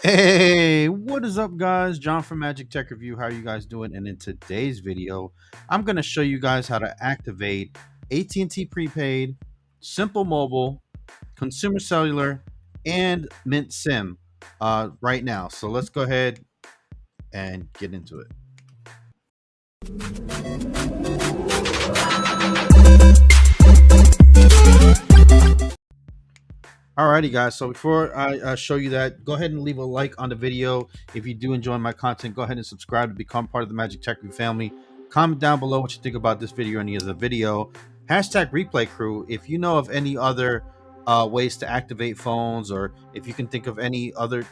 Hey, what is up, guys? John from Magic Tech Review. How are you guys doing? And in today's video, I'm going to show you guys how to activate AT&T Prepaid, Simple Mobile, Consumer Cellular, and Mint SIM right now. So let's go ahead and get into it. Alrighty, guys. So before I show you that, go ahead and leave a like on the video. If you do enjoy my content, go ahead and subscribe to become part of the Magic Tech Review family. Comment down below what you think about this video or any other video. Hashtag replay crew. If you know of any other ways to activate phones, or if you can think of any other,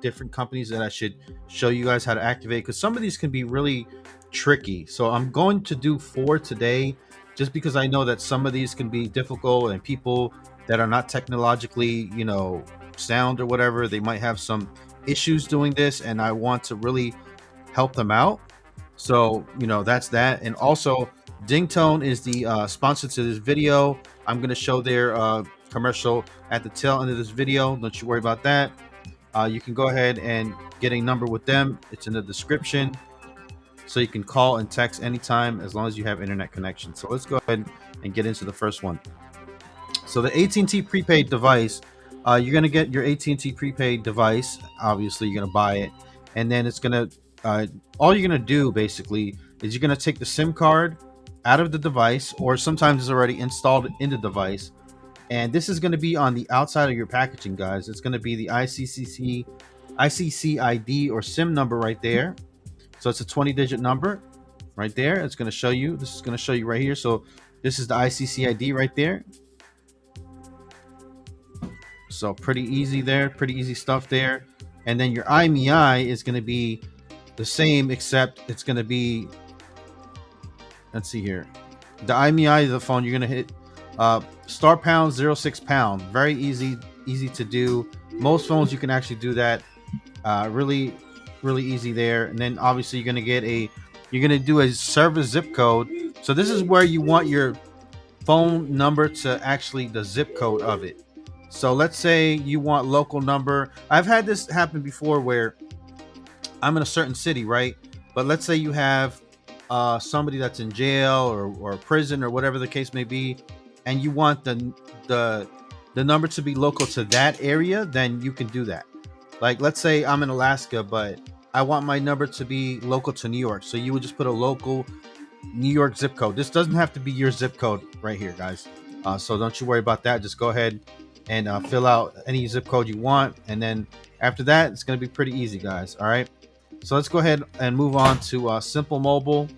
different companies that I should show you guys how to activate, because some of these can be really tricky. So I'm going to do 4 today, just because I know that some of these can be difficult and people that are not technologically, sound or whatever, they might have some issues doing this, and I want to really help them out. So, that's that. And also, Dingtone is the sponsor to this video. I'm going to show their commercial at the tail end of this video. Don't you worry about that. You can go ahead and get a number with them. It's in the description. So you can call and text anytime as long as you have internet connection. So let's go ahead and get into the first one. So the AT&T prepaid device, you're gonna get your AT&T prepaid device. Obviously, you're gonna buy it, and then it's gonna all you're gonna do basically is you're gonna take the SIM card out of the device, or sometimes it's already installed in the device. And this is going to be on the outside of your packaging, guys. It's going to be the ICC ID or SIM number right there. So it's a 20-digit number right there. It's going to show you. This is going to show you right here. So this is the ICC ID right there. So pretty easy there, pretty easy stuff there. And then your IMEI is going to be the same, except it's going to be, let's see here. The IMEI of the phone, you're going to hit star pound 06 pound. Very easy to do. Most phones you can actually do that. Really easy there. And then obviously you're going to do a service zip code. So this is where you want your phone number to actually the zip code of it. So let's say you want local number. I've had this happen before where I'm in a certain city, right? But let's say you have somebody that's in jail or prison or whatever the case may be, and you want the number to be local to that area, then you can do that. Like, let's say I'm in Alaska, but I want my number to be local to New York. So you would just put a local New York zip code. This doesn't have to be your zip code right here, guys. So don't you worry about that. Just go ahead and fill out any zip code you want. And then after that, it's going to be pretty easy, guys. All right. So let's go ahead and move on to Simple Mobile.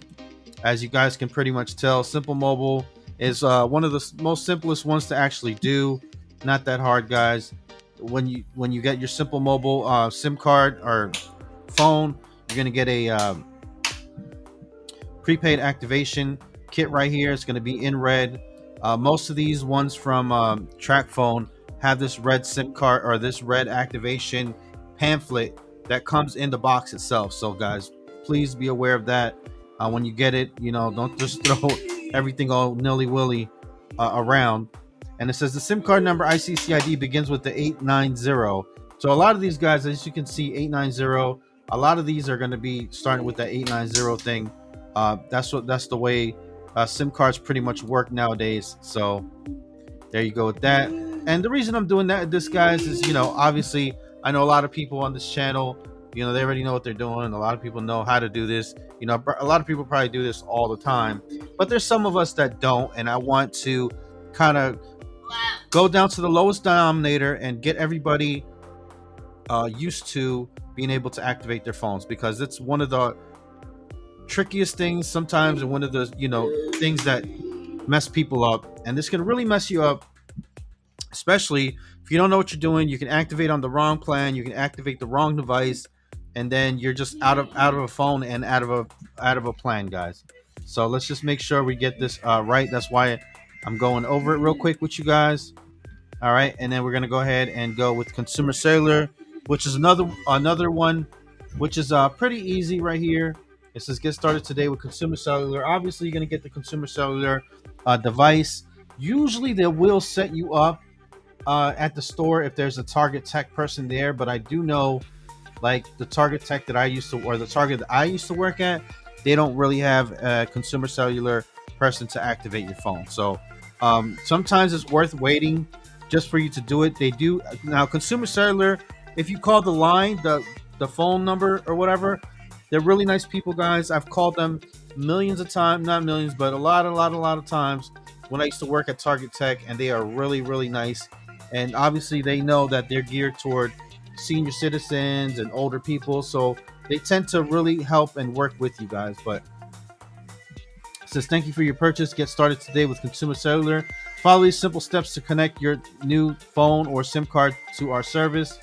As you guys can pretty much tell, Simple Mobile is one of the most simplest ones to actually do. Not that hard, guys. When you get your Simple Mobile SIM card or phone, you're going to get a prepaid activation kit right here. It's going to be in red. Most of these ones from TracFone have this red SIM card or this red activation pamphlet that comes in the box itself. So guys, please be aware of that. When you get it, don't just throw everything all nilly-willy around. And it says the SIM card number ICC ID begins with the 890. So a lot of these guys, as you can see, 890, a lot of these are going to be starting with that 890 thing. That's the way SIM cards pretty much work nowadays. So there you go with that. And the reason I'm doing this, guys, is obviously I know a lot of people on this channel, they already know what they're doing. A lot of people know how to do this. A lot of people probably do this all the time, but there's some of us that don't. And I want to kind of go down to the lowest denominator and get everybody used to being able to activate their phones, because it's one of the trickiest things sometimes, and one of the things that mess people up. And this can really mess you up, especially if you don't know what you're doing. You can activate on the wrong plan, you can activate the wrong device, and then you're just out of a phone and out of a plan, guys. So let's just make sure we get this right. That's why I'm going over it real quick with you guys. All right, and then we're gonna go ahead and go with Consumer Cellular, which is another one, which is pretty easy right here. It says get started today with Consumer Cellular. Obviously, you're gonna get the Consumer Cellular device. Usually, they will set you up at the store if there's a Target Tech person there, but I do know like the Target Tech that I used to, or the Target that I used to work at, they don't really have a consumer cellular person to activate your phone. So sometimes it's worth waiting just for you to do it. They do now. Consumer cellular, if you call the line, the phone number or whatever, they're really nice people, guys. I've called them millions of times, not millions, but a lot of times when I used to work at Target Tech, and they are really, really nice. And obviously, they know that they're geared toward senior citizens and older people, so they tend to really help and work with you guys. But it says thank you for your purchase. Get started today with Consumer Cellular. Follow these simple steps to connect your new phone or SIM card to our service.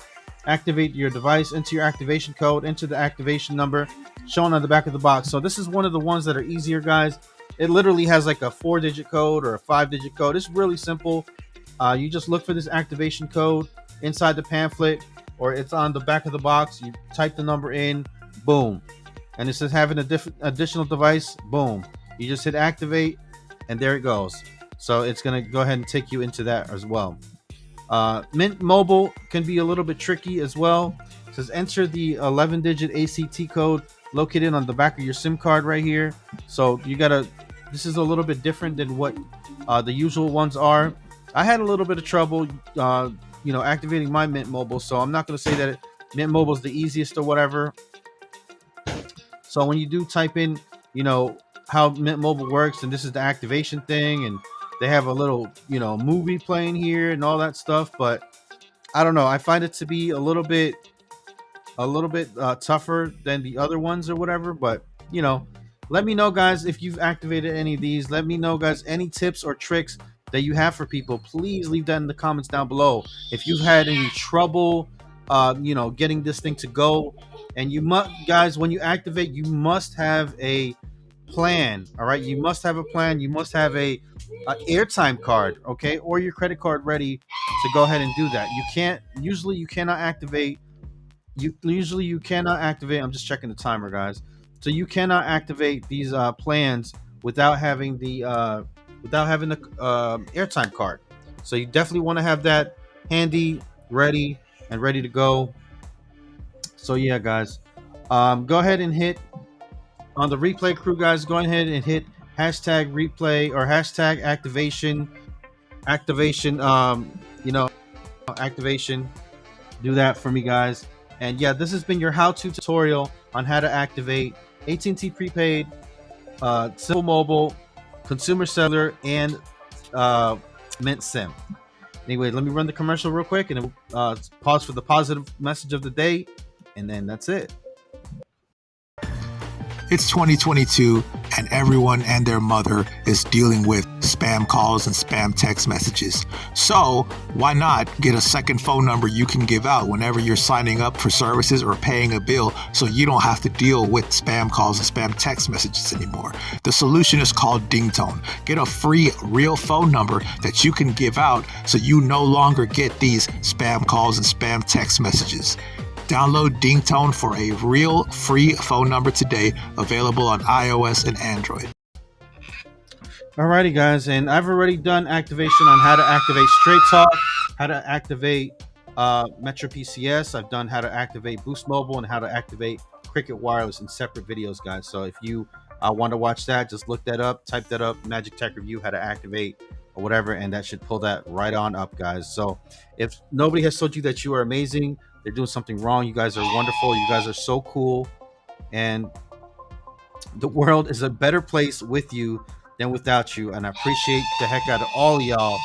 Activate your device, enter your activation code, enter the activation number shown on the back of the box. So this is one of the ones that are easier, guys. It literally has like a 4-digit code or a 5-digit code. It's really simple. You just look for this activation code inside the pamphlet, or it's on the back of the box. You type the number in, boom, and it says having a additional device, boom. You just hit activate, and there it goes. So it's gonna go ahead and take you into that as well. Mint Mobile can be a little bit tricky as well. It says enter the 11-digit ACT code located on the back of your SIM card right here. So you gotta. This is a little bit different than what the usual ones are. I had a little bit of trouble, activating my Mint Mobile. So I'm not gonna say that Mint Mobile is the easiest or whatever. So when you do type in, how Mint Mobile works, and this is the activation thing, and they have a little, movie playing here and all that stuff. But I don't know. I find it to be a little bit tougher than the other ones or whatever. But let me know, guys, if you've activated any of these. Let me know, guys, any tips or tricks that you have for people. Please leave that in the comments down below. If you've had any trouble, getting this thing to go, and you must, guys, when you activate, you must have a plan. All right, you must have a plan. You must have a airtime card, okay, or your credit card ready to go ahead and do that. You cannot activate. You cannot activate. I'm just checking the timer, guys. So you cannot activate these plans without having the airtime card. So you definitely want to have that handy, ready, and ready to go. So yeah, guys, go ahead and hit on the replay crew, guys. Go ahead and hit hashtag replay or hashtag activation. Activation. Do that for me, guys. And yeah, this has been your how-to tutorial on how to activate AT&T Prepaid, Simple Mobile, Consumer Cellular, and Mint SIM. Anyway, let me run the commercial real quick, and then we'll pause for the positive message of the day, and then that's it. It's 2022, and everyone and their mother is dealing with spam calls and spam text messages. So why not get a second phone number you can give out whenever you're signing up for services or paying a bill, so you don't have to deal with spam calls and spam text messages anymore? The solution is called Dingtone. Get a free real phone number that you can give out so you no longer get these spam calls and spam text messages. Download Dingtone for a real free phone number today, available on iOS and Android. Alrighty, guys, and I've already done activation on how to activate Straight Talk, how to activate Metro PCS. I've done how to activate Boost Mobile and how to activate Cricket Wireless in separate videos, guys. So if you want to watch that, just look that up, type that up, Magic Tech Review, how to activate or whatever, and that should pull that right on up, guys. So if nobody has told you that you are amazing, they're doing something wrong. You guys are wonderful. You guys are so cool. And the world is a better place with you than without you. And I appreciate the heck out of all of y'all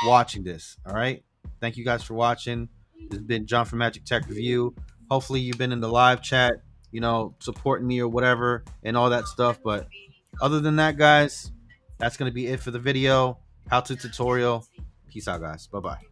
watching this. All right. Thank you guys for watching. This has been John from Magic Tech Review. Hopefully you've been in the live chat, supporting me or whatever and all that stuff. But other than that, guys, that's going to be it for the video. How to tutorial. Peace out, guys. Bye-bye.